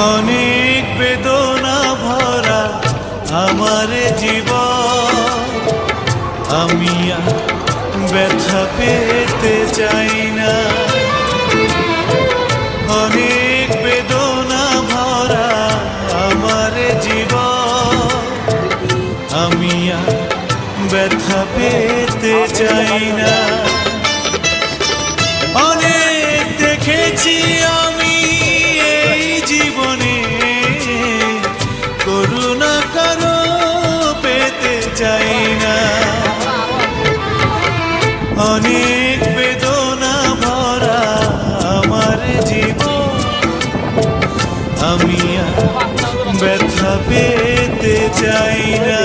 অনেক বেদনা ভরা আমার জীবন, আমি আর ব্যথা পেতে চাই না। অনেক বেদনা ভরা আমার জীবন, আমি আর ব্যথা পেতে চাই না। অনেক দেখেছি আমি এই জীবনে, করুণা কারো পেতে চাই না। অনেক বেদনা ভরা আমার জীবন, আমি আর ব্যথা পেতে চাই না।